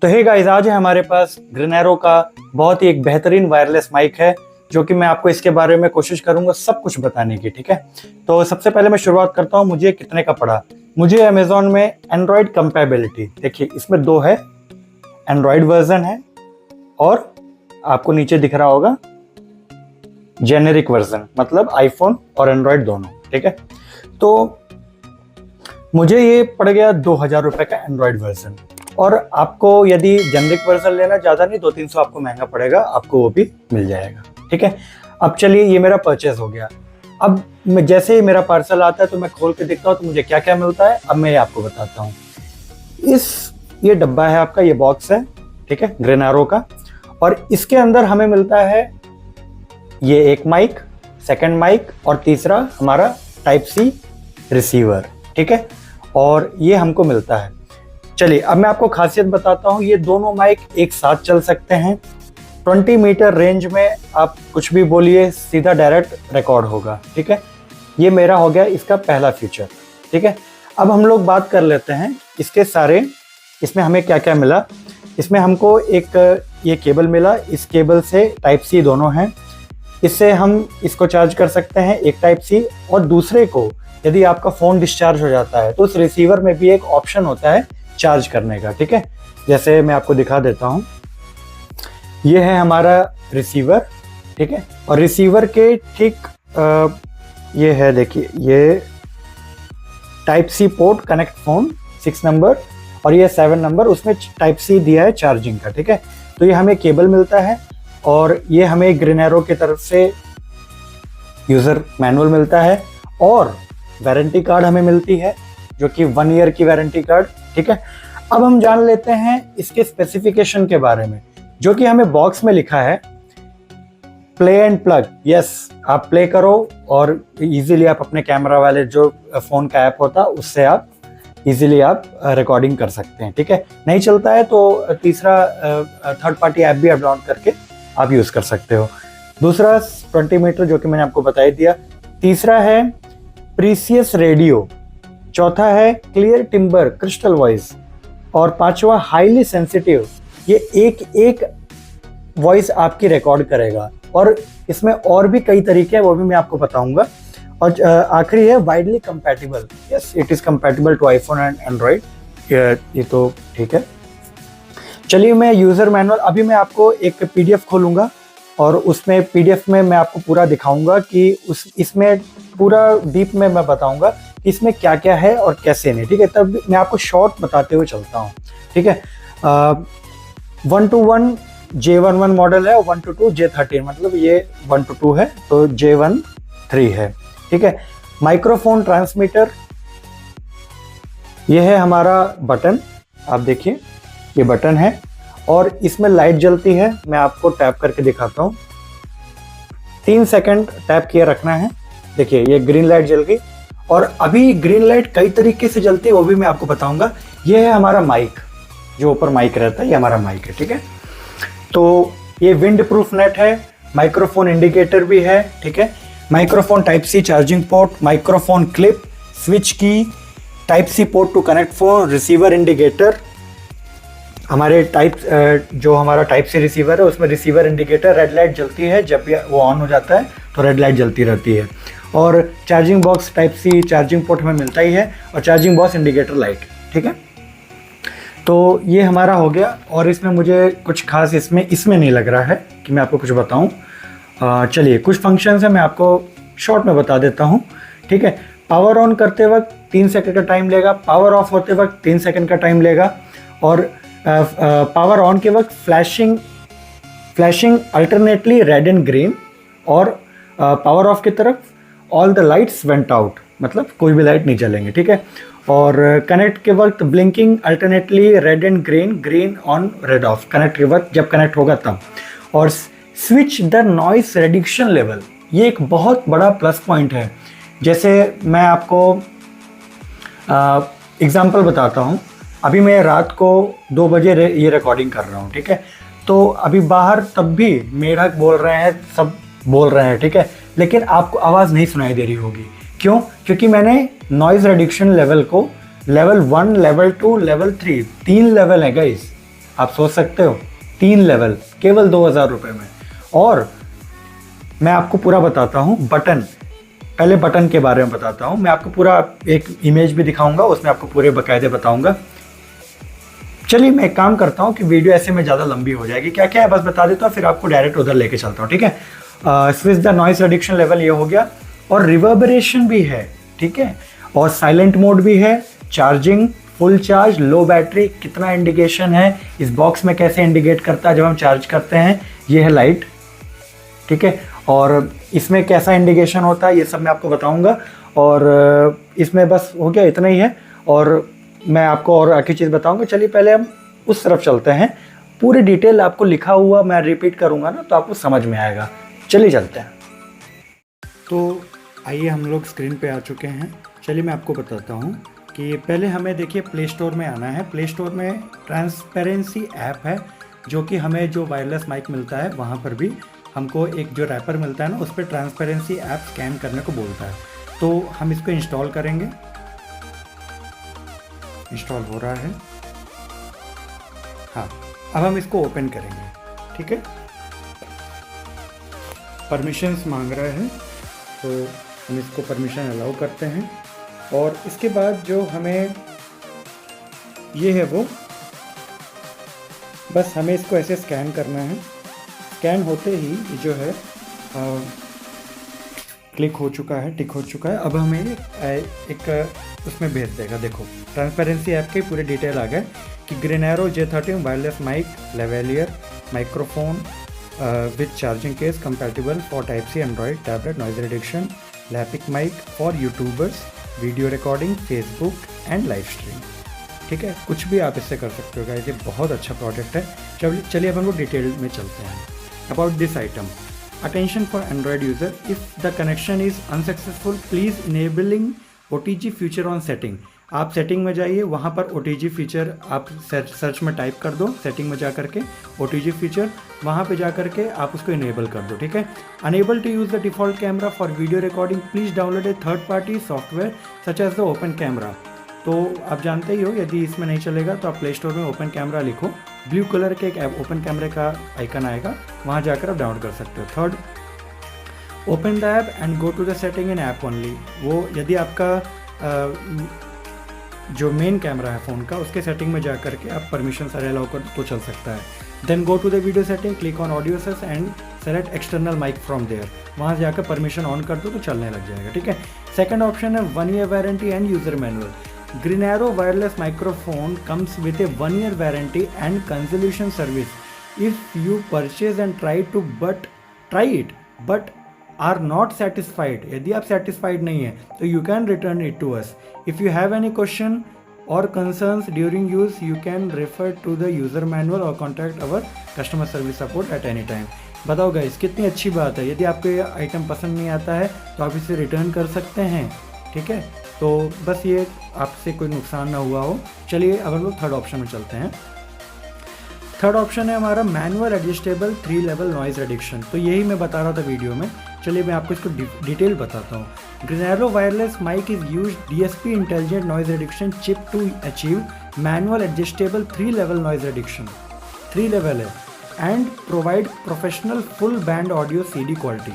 तो hey guys, आज है हमारे पास ग्रीनएरो का बहुत ही एक बेहतरीन वायरलेस माइक है जो कि मैं आपको इसके बारे में कोशिश करूंगा सब कुछ बताने की। ठीक है, तो सबसे पहले मैं शुरुआत करता हूं। मुझे कितने का पड़ा? मुझे अमेजोन में एंड्रॉयड कंपेबिलिटी, देखिए इसमें दो है, एंड्रॉयड वर्जन है और आपको नीचे दिख रहा होगा जेनेरिक वर्जन, मतलब आईफोन और एंड्रॉयड दोनों। ठीक है, तो मुझे ये पड़ गया 2000 रुपये का एंड्रॉयड वर्जन। और आपको यदि जेनरिक वर्जन लेना, ज़्यादा नहीं 200-300 आपको महंगा पड़ेगा, आपको वो भी मिल जाएगा। ठीक है, अब चलिए ये मेरा परचेज हो गया। अब मैं जैसे ही मेरा पार्सल आता है तो मैं खोल के देखता हूँ तो मुझे क्या क्या मिलता है, अब मैं आपको बताता हूँ। ये डब्बा है आपका, ये बॉक्स है, ठीक है, ग्रीनएरो का। और इसके अंदर हमें मिलता है ये एक माइक, सेकंड माइक और तीसरा हमारा टाइप सी रिसीवर। ठीक है, और ये हमको मिलता है। चलिए अब मैं आपको खासियत बताता हूँ। ये दोनों माइक एक साथ चल सकते हैं। 20 मीटर रेंज में आप कुछ भी बोलिए, सीधा डायरेक्ट रिकॉर्ड होगा। ठीक है, ये मेरा हो गया इसका पहला फीचर। ठीक है, अब हम लोग बात कर लेते हैं इसके सारे, इसमें हमें क्या क्या मिला। इसमें हमको एक ये केबल मिला, इस केबल से टाइप सी दोनों हैं, इससे हम इसको चार्ज कर सकते हैं, एक टाइप सी। और दूसरे को यदि आपका फ़ोन डिस्चार्ज हो जाता है तो उस रिसीवर में भी एक ऑप्शन होता है चार्ज करने का। ठीक है, जैसे मैं आपको दिखा देता हूँ, ये है हमारा रिसीवर। ठीक है, और रिसीवर के ठीक ये है, देखिए ये type C port, connect phone 6 number, और ये 7 नंबर, उसमें टाइप सी दिया है चार्जिंग का। ठीक है, तो ये हमें केबल मिलता है और ये हमें ग्रीनएरो की तरफ से यूज़र मैनुअल मिलता है और वारंटी कार्ड हमें मिलती है जो कि 1 ईयर की वारंटी कार्ड। ठीक है, अब हम जान लेते हैं इसके स्पेसिफिकेशन के बारे में, जो कि हमें बॉक्स में लिखा है प्ले एंड प्लग। यस, आप प्ले करो और इजीली आप अपने कैमरा वाले जो फ़ोन का ऐप होता है उससे आप इजीली आप रिकॉर्डिंग कर सकते हैं। ठीक है, नहीं चलता है तो तीसरा थर्ड पार्टी ऐप भी आप डाउनलोड करके आप यूज़ कर सकते हो। दूसरा 20 मीटर जो कि मैंने आपको बता ही दिया। तीसरा है प्रीसियस रेडियो। चौथा है क्लियर टिम्बर क्रिस्टल वॉइस। और पांचवा हाईली सेंसिटिव, ये एक एक वॉइस आपकी रिकॉर्ड करेगा। और इसमें और भी कई तरीके हैं, वो भी मैं आपको बताऊंगा। और आखिरी है widely compatible. Yes, it is compatible to iPhone and Android. ये तो ठीक है। चलिए मैं यूज़र मैनुअल, अभी मैं आपको एक पीडीएफ खोलूँगा और उसमें पीडीएफ में मैं आपको पूरा दिखाऊंगा कि इसमें पूरा डीप में मैं बताऊंगा कि इसमें क्या क्या है और कैसे नहीं। ठीक है, तब मैं आपको शॉर्ट बताते हुए चलता हूँ। ठीक है, 121 J11 मॉडल है और 122 J13, मतलब ये 122 है तो J13 है। ठीक है, माइक्रोफोन ट्रांसमीटर, ये है हमारा बटन, आप देखिए ये बटन है और इसमें लाइट जलती है। मैं आपको टैप करके दिखाता हूँ। 3 सेकंड टैप किए रखना है, देखिए ये ग्रीन लाइट जल गई। और अभी ग्रीन लाइट कई तरीके से जलती है, वो भी मैं आपको बताऊंगा। ये है हमारा माइक, जो ऊपर माइक रहता है, ये हमारा माइक है। ठीक है, तो ये विंड प्रूफ नेट है, माइक्रोफोन इंडिकेटर भी है। ठीक है, microphone type C charging port, microphone clip, switch key, type C port to connect phone, receiver indicator. हमारे जो हमारा टाइप सी रिसीवर है उसमें रिसीवर इंडिकेटर रेड लाइट जलती है, जब वो ऑन हो जाता है तो रेड लाइट जलती रहती है। और charging box type C charging port हमें मिलता ही है और चार्जिंग बॉक्स इंडिकेटर लाइट। ठीक है, तो ये हमारा हो गया। और इसमें मुझे कुछ खास इसमें नहीं लग रहा है कि मैं आपको कुछ बताऊं। चलिए कुछ फंक्शंस है, मैं आपको शॉर्ट में बता देता हूं। ठीक है, पावर ऑन करते वक्त 3 सेकंड का टाइम लेगा, पावर ऑफ होते वक्त 3 सेकंड का टाइम लेगा। और पावर ऑन के वक्त flashing alternately red and green, और पावर ऑफ की तरफ all the lights went out, मतलब कोई भी लाइट नहीं जलेंगे। ठीक है, और कनेक्ट के वक्त blinking alternately red and green, green on rid of, connect के वक्त जब कनेक्ट होगा तब। और switch the noise reduction level, ये एक बहुत बड़ा प्लस पॉइंट है। जैसे मैं आपको एग्जांपल बताता हूँ। अभी मैं रात को 2 बजे ये रिकॉर्डिंग कर रहा हूँ। ठीक है, तो अभी बाहर तब भी मेढक बोल रहे हैं, सब बोल रहे हैं। ठीक है, लेकिन आपको आवाज़ नहीं सुनाई दे रही होगी। क्यों? क्योंकि मैंने नॉइज़ रिडक्शन लेवल को लेवल 1, लेवल 2, लेवल 3, 3 लेवल है गाइस। आप सोच सकते हो, 3 लेवल केवल 2000 रुपये में। और मैं आपको पूरा बताता हूँ बटन, पहले बटन के बारे में बताता हूँ। मैं आपको पूरा एक इमेज भी दिखाऊंगा, उसमें आपको पूरे बाकायदे बताऊंगा। चलिए मैं एक काम करता हूँ कि वीडियो ऐसे में ज़्यादा लंबी हो जाएगी, क्या क्या है बस बता देता हूँ, फिर आपको डायरेक्ट उधर लेके चलता हूँ, ठीक है। Switch the noise reduction level ये हो गया, और रिवर्बरेशन भी है, ठीक है, और साइलेंट मोड भी है, चार्जिंग, फुल चार्ज, लो बैटरी, कितना इंडिकेशन है इस बॉक्स में, कैसे इंडिकेट करता है जब हम चार्ज करते हैं, ये है लाइट, ठीक है, और इसमें कैसा इंडिकेशन होता है ये सब मैं आपको बताऊंगा। और इसमें बस हो गया, इतना ही है, और मैं आपको और आखिरी चीज़ बताऊंगा। चलिए पहले हम उस तरफ चलते हैं, पूरी डिटेल आपको लिखा हुआ मैं रिपीट करूंगा ना तो आपको समझ में आएगा। चलिए चलते हैं। तो आइए हम लोग स्क्रीन पे आ चुके हैं। चलिए मैं आपको बताता हूँ कि पहले हमें देखिए प्ले स्टोर में आना है। प्ले स्टोर में ट्रांसपेरेंसी ऐप है, जो कि हमें जो वायरलेस माइक मिलता है वहाँ पर भी हमको एक जो रैपर मिलता है ना, उस पर ट्रांसपेरेंसी ऐप स्कैन करने को बोलता है। तो हम इसको इंस्टॉल करेंगे, इंस्टॉल हो रहा है, हाँ। अब हम इसको ओपन करेंगे, ठीक है। परमिशंस मांग रहा है तो हम इसको परमिशन अलाउ करते हैं। और इसके बाद जो हमें ये है वो बस हमें इसको ऐसे स्कैन करना है। स्कैन होते ही जो है क्लिक हो चुका है, टिक हो चुका है। अब हमें एक उसमें भेज देगा, देखो ट्रांसपेरेंसी ऐप के पूरे डिटेल आ गए कि Green Arrow J13 wireless mic, lavalier microphone with charging case, compatible for type C Android tablet, noise reduction, lapel mic for YouTubers, video recording, Facebook and live stream, ठीक है। कुछ भी आप इससे कर सकते हो गाइस, ये बहुत अच्छा प्रोडक्ट है। चलिए अब हम लोग डिटेल में चलते हैं। About this item, attention for Android user, if the connection is unsuccessful please enabling OTG feature on setting. आप सेटिंग में जाइए, वहाँ पर OTG फीचर आप सर्च में टाइप कर दो, सेटिंग में जा करके OTG फीचर, वहाँ पे जा करके आप उसको इनेबल कर दो, ठीक है। Unable to use the default camera for video recording, please download a third party software such as the open camera. तो आप जानते ही हो, यदि इसमें नहीं चलेगा तो आप प्ले स्टोर में ओपन कैमरा लिखो, ब्लू कलर के एक ओपन कैमरे का आइकन आएगा, वहाँ जाकर आप डाउनलोड कर सकते हो। Third, open the app and go to the setting in app only. वो यदि आपका जो मेन कैमरा है फ़ोन का, उसके सेटिंग में जा करके आप परमिशन सारे अलाउ कर तो चल सकता है। Then go to the video setting, click on audio सेस and select external mic from there. वहाँ से जाकर परमिशन ऑन कर दो तो चलने लग जाएगा, ठीक है। सेकंड ऑप्शन है 1 year warranty and user manual. Green Arrow wireless microphone comes with a 1 year warranty and cancellation service. If you purchase and try it but are not satisfied, यदि आप satisfied नहीं है तो you can return it to us. If you have any question or concerns during use, you can refer to the user manual or contact our customer service support at any time. बताओ guys, कितनी अच्छी बात है। यदि आपको ये item पसंद नहीं आता है तो आप इसे रिटर्न कर सकते हैं, ठीक है। तो बस ये आपसे कोई नुकसान ना हुआ हो। चलिए अब हम लोग थर्ड ऑप्शन में चलते हैं। थर्ड ऑप्शन है हमारा manual adjustable 3 level noise reduction. तो यही मैं बता रहा था वीडियो में। चलिए मैं आपको इसको डिटेल बताता हूँ। Green Arrow wireless mic is use DSP intelligent noise reduction chip to achieve manual adjustable 3 level noise reduction. 3 level है and provide professional full band audio CD quality.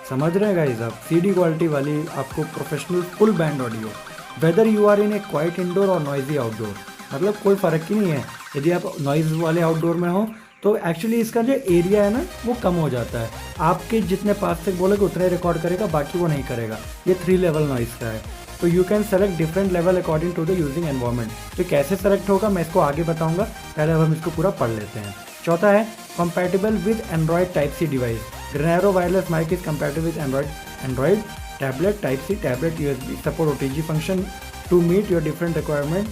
समझ रहे हैं गाइस आप, CD क्वालिटी वाली आपको professional full band audio, whether you are in a quiet indoor और noisy outdoor. मतलब कोई फ़र्क ही नहीं है, यदि आप नॉइज़ वाले आउटडोर में हो तो एक्चुअली इसका जो एरिया है ना वो कम हो जाता है। आपके जितने पास तक बोलोगे उतने रिकॉर्ड करेगा, बाकी वो नहीं करेगा। ये 3 लेवल नॉइज़ का है। तो you can select different level according to the using environment. तो कैसे सेलेक्ट होगा मैं इसको आगे बताऊँगा, पहले अब हम इसको पूरा पढ़ लेते हैं। चौथा है compatible with Android type C device. Green Arrow wireless mic is compatible with Android tablet type C, tablet USB, support OTG function to meet your different requirement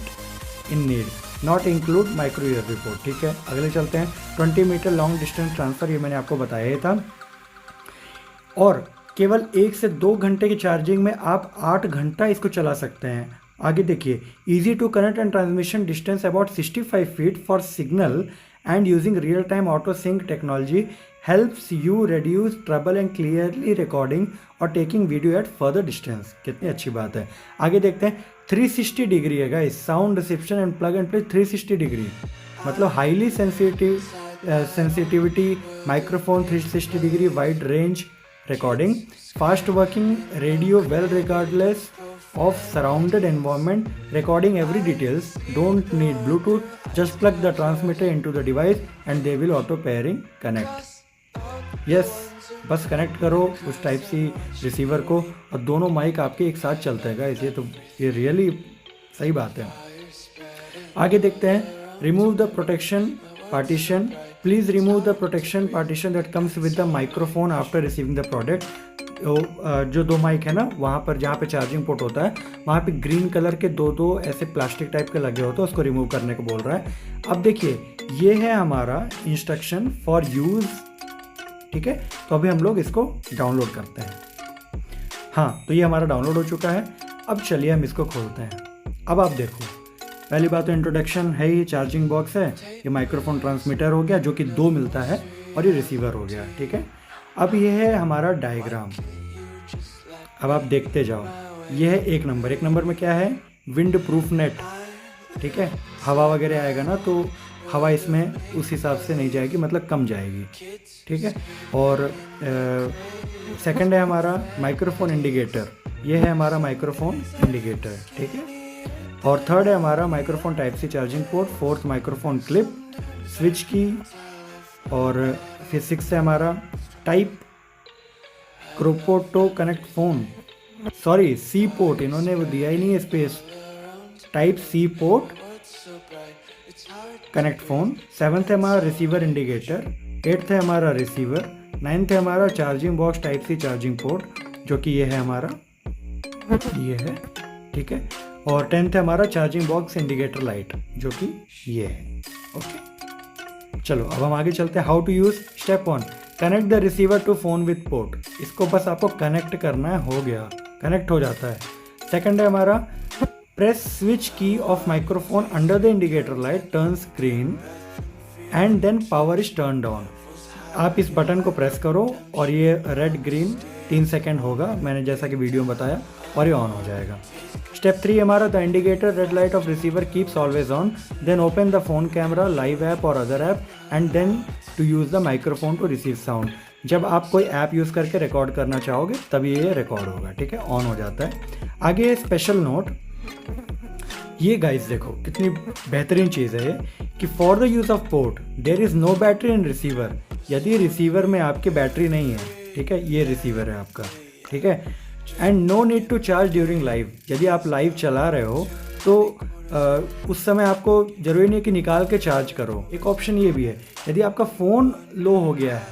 in need, not include micro USB port, ठीक है। अगले चलते हैं। 20 metre long distance transfer, ये मैंने आपको बताया ही था। और केवल 1 से 2 घंटे की चार्जिंग में आप 8 घंटा इसको चला सकते हैं। आगे देखिए, easy to connect and transmission distance about 65 feet for signal and using real time auto sync technology helps you reduce trouble and clearly recording और taking video at further distance. कितनी अच्छी बात है। आगे देखते हैं। 360 डिग्री है guys, sound reception and plug and play 360 degree. मतलब highly sensitivity microphone, 360 degree wide range recording, fast working radio well regardless of surrounded environment, recording every details, don't need Bluetooth, just plug the transmitter into the device and they will auto pairing connect. Yes, बस connect करो उस type सी receiver को और दोनों mic आपके एक साथ चलते हैं गाइस। ये रियली सही बात है। आगे देखते हैं, remove the protection partition, please remove the protection partition that comes with the microphone after receiving the product. जो दो माइक है ना, वहाँ पर जहाँ पे चार्जिंग पोर्ट होता है वहाँ पे ग्रीन कलर के दो ऐसे प्लास्टिक टाइप के लगे होते हैं, उसको रिमूव करने को बोल रहा है। अब देखिए ये है हमारा इंस्ट्रक्शन फॉर यूज़, ठीक है। तो अभी हम लोग इसको डाउनलोड करते हैं। हाँ, तो ये हमारा डाउनलोड हो चुका है। अब चलिए हम इसको खोलते हैं। अब आप देखो, पहली बात तो इंट्रोडक्शन है, ये चार्जिंग बॉक्स है, ये माइक्रोफोन ट्रांसमीटर हो गया जो कि 2 मिलता है, और ये रिसीवर हो गया, ठीक है। अब ये है हमारा डायग्राम। अब आप देखते जाओ, ये है 1 नंबर। 1 नंबर में क्या है, विंड प्रूफ नेट, ठीक है। हवा वगैरह आएगा ना तो हवा इसमें उस हिसाब से नहीं जाएगी, मतलब कम जाएगी, ठीक है। और सेकंड है हमारा माइक्रोफोन इंडिकेटर, ये है हमारा माइक्रोफोन इंडिकेटर, ठीक है। और थर्ड है हमारा microphone type C charging port, fourth microphone clip, switch की, और फिर 6 है हमारा टाइप क्रोपोटो connect phone, sorry C port, इन्होंने वो दिया ही नहीं है space, type C port connect phone. 7th है हमारा रिसीवर इंडिकेटर, 8th है हमारा रिसीवर, 9th है हमारा charging box type C charging port, जो कि ये है हमारा, ये है, ठीक है। और 10th है हमारा चार्जिंग बॉक्स इंडिकेटर लाइट, जो कि ये है, ओके। चलो अब हम आगे चलते हैं। How to use, step 1, connect the receiver to phone with port. इसको बस आपको कनेक्ट करना है, हो गया, कनेक्ट हो जाता है। सेकंड है हमारा, press switch key of microphone under the indicator light turns green and then power is turned on. आप इस बटन को प्रेस करो और ये रेड ग्रीन 3 सेकेंड होगा, मैंने जैसा कि वीडियो में बताया, और ये ऑन हो जाएगा। स्टेप 3 हमारा, the indicator red light off receiver keeps always on, then open the phone camera, live app और other app and then to use the microphone to receive sound. जब आप कोई ऐप यूज़ करके record करना चाहोगे तभी ये रिकॉर्ड होगा, ठीक है, ऑन हो जाता है। आगे स्पेशल नोट, ये गाइस देखो कितनी बेहतरीन चीज़ है ये, कि for the use of port there is no battery in receiver. यदि रिसीवर में आपकी बैटरी नहीं है, ठीक है, ये रिसीवर है आपका, ठीक है, and no need to charge during live. यदि आप लाइव चला रहे हो तो उस समय आपको ज़रूरी नहीं कि निकाल के चार्ज करो। एक ऑप्शन ये भी है, यदि आपका फ़ोन लो हो गया है,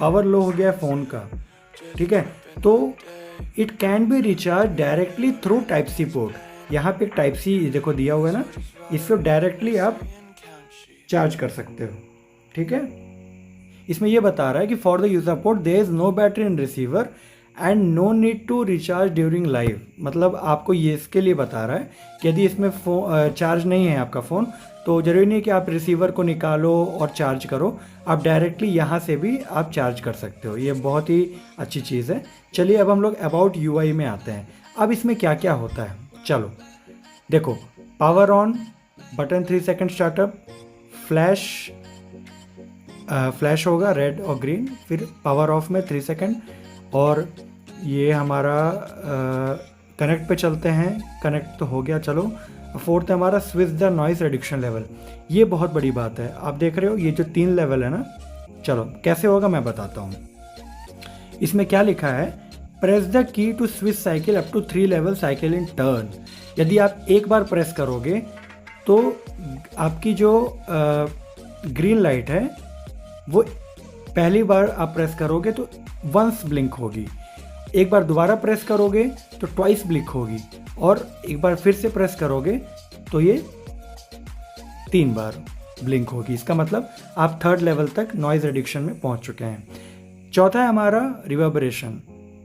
पावर लो हो गया है फ़ोन का, ठीक है, तो it can be recharge directly through type C port. यहाँ पे टाइप सी देखो दिया हुआ है ना, इससे डायरेक्टली आप चार्ज कर सकते हो, ठीक है। इसमें यह बता रहा है कि for the user port there is no battery in receiver and no need to recharge during live. मतलब आपको ये इसके लिए बता रहा है कि यदि इसमें चार्ज नहीं है आपका फ़ोन तो ज़रूरी नहीं कि आप रिसीवर को निकालो और चार्ज करो, आप डायरेक्टली यहाँ से भी आप चार्ज कर सकते हो। ये बहुत ही अच्छी चीज़ है। चलिए अब हम लोग अबाउट यूआई में आते हैं। अब इसमें क्या क्या होता है, चलो देखो, power on button 3 second startup, flash होगा रेड और ग्रीन, फिर पावर ऑफ में 3 सेकंड, और ये हमारा कनेक्ट पे चलते हैं, कनेक्ट तो हो गया। चलो 4th है हमारा switch the noise reduction level. ये बहुत बड़ी बात है, आप देख रहे हो ये जो 3 लेवल है ना, चलो कैसे होगा मैं बताता हूँ। इसमें क्या लिखा है, press the key to switch cycle up to 3 level cycle in turn. यदि आप एक बार प्रेस करोगे तो आपकी जो ग्रीन लाइट है वो पहली बार आप प्रेस करोगे तो वंस ब्लिंक होगी, एक बार दोबारा प्रेस करोगे तो ट्वाइस ब्लिंक होगी, और एक बार फिर से प्रेस करोगे तो ये 3 बार ब्लिंक होगी। इसका मतलब आप 3rd लेवल तक नॉइज रिडक्शन में पहुंच चुके हैं। चौथा है हमारा रिवर्बरेशन।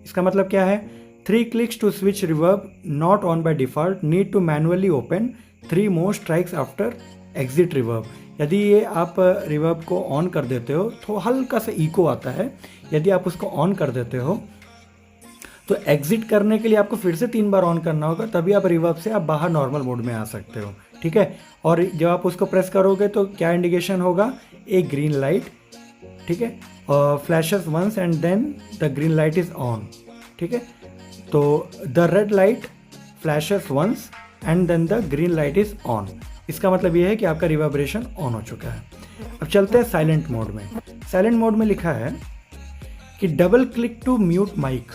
इसका मतलब क्या है, 3 clicks to switch reverb not on by default, need to manually open 3 more strikes after exit reverb. यदि ये आप रिवर्ब को ऑन कर देते हो तो हल्का सा इको आता है, यदि आप उसको ऑन कर देते हो तो एग्जिट करने के लिए आपको फिर से 3 बार ऑन करना होगा, तभी आप रिवर्ब से आप बाहर नॉर्मल मोड में आ सकते हो, ठीक है। और जब आप उसको प्रेस करोगे तो क्या इंडिकेशन होगा, एक ग्रीन लाइट, ठीक है, flashes once and then the green light is on, ठीक है। तो the red light flashes once and then the green light is on, इसका मतलब ये है कि आपका रिवर्बरेशन ऑन हो चुका है। अब चलते हैं साइलेंट मोड में। साइलेंट मोड में लिखा है कि double click to mute mic.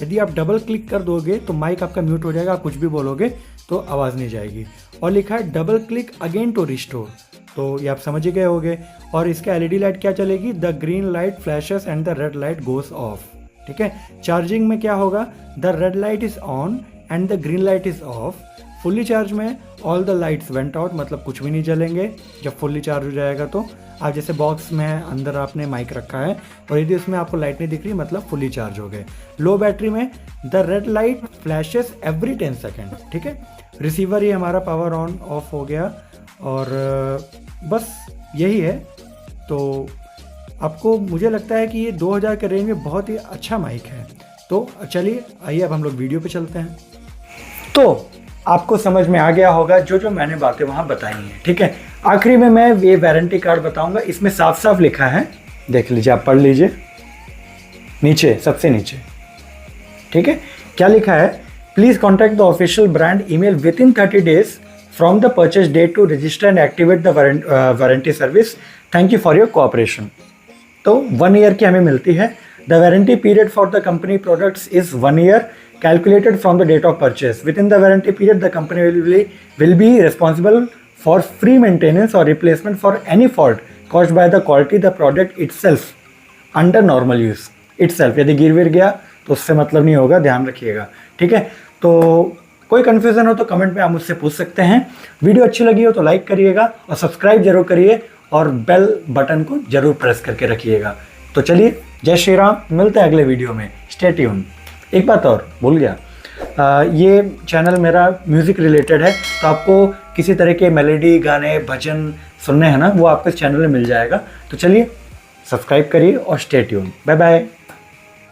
यदि आप डबल क्लिक कर दोगे तो माइक आपका म्यूट हो जाएगा, आप कुछ भी बोलोगे तो आवाज़ नहीं जाएगी। और लिखा है double click again to restore, तो ये आप समझ ही गए होंगे। और इसका एलईडी लाइट क्या चलेगी, the green light flashes and the red light goes off, ठीक है। चार्जिंग में क्या होगा, the red light is on and the green light is off. Fully charge में all the lights went out, मतलब कुछ भी नहीं जलेंगे जब फुल्ली चार्ज हो जाएगा। तो आप जैसे बॉक्स में है, अंदर आपने माइक रखा है और यदि उसमें आपको लाइट नहीं दिख रही, मतलब फुल्ली चार्ज हो गए। लो बैटरी में the red light flashes every 10 second, ठीक है। रिसीवर ही हमारा पावर ऑन ऑफ हो गया और बस यही है। तो आपको, मुझे लगता है कि ये 2000 के रेंज में बहुत ही अच्छा माइक है। तो चलिए आइए अब हम लोग वीडियो पे चलते हैं। तो आपको समझ में आ गया होगा जो जो मैंने बातें वहाँ बताई हैं, ठीक है। आखिरी में मैं ये वारंटी कार्ड बताऊंगा, इसमें साफ साफ लिखा है, देख लीजिए, आप पढ़ लीजिए नीचे, सबसे नीचे, ठीक है। क्या लिखा है, please contact the official brand email within 30 days from the purchase date to register and activate the warranty service, thank you for your cooperation. तो 1 year की हमें मिलती है। The warranty period for the company products is 1 year calculated from the date of purchase. Within the warranty period, the company will be responsible for free maintenance or replacement for any fault caused by the quality the product itself under normal use itself. यदि गिर गया तो उससे मतलब नहीं होगा, ध्यान रखिएगा, ठीक है। तो कोई कन्फ्यूज़न हो तो कमेंट में आप मुझसे पूछ सकते हैं। वीडियो अच्छी लगी हो तो लाइक करिएगा और सब्सक्राइब जरूर करिए और बेल बटन को जरूर प्रेस करके रखिएगा। तो चलिए, जय श्री राम, मिलते हैं अगले वीडियो में, स्टे ट्यून। एक बात और भूल गया, ये चैनल मेरा म्यूज़िक रिलेटेड है, तो आपको किसी तरह के मेलोडी, गाने, भजन सुनने हैं ना, वो आपको इस चैनल में मिल जाएगा। तो चलिए सब्सक्राइब करिए और स्टे ट्यून। Bye bye.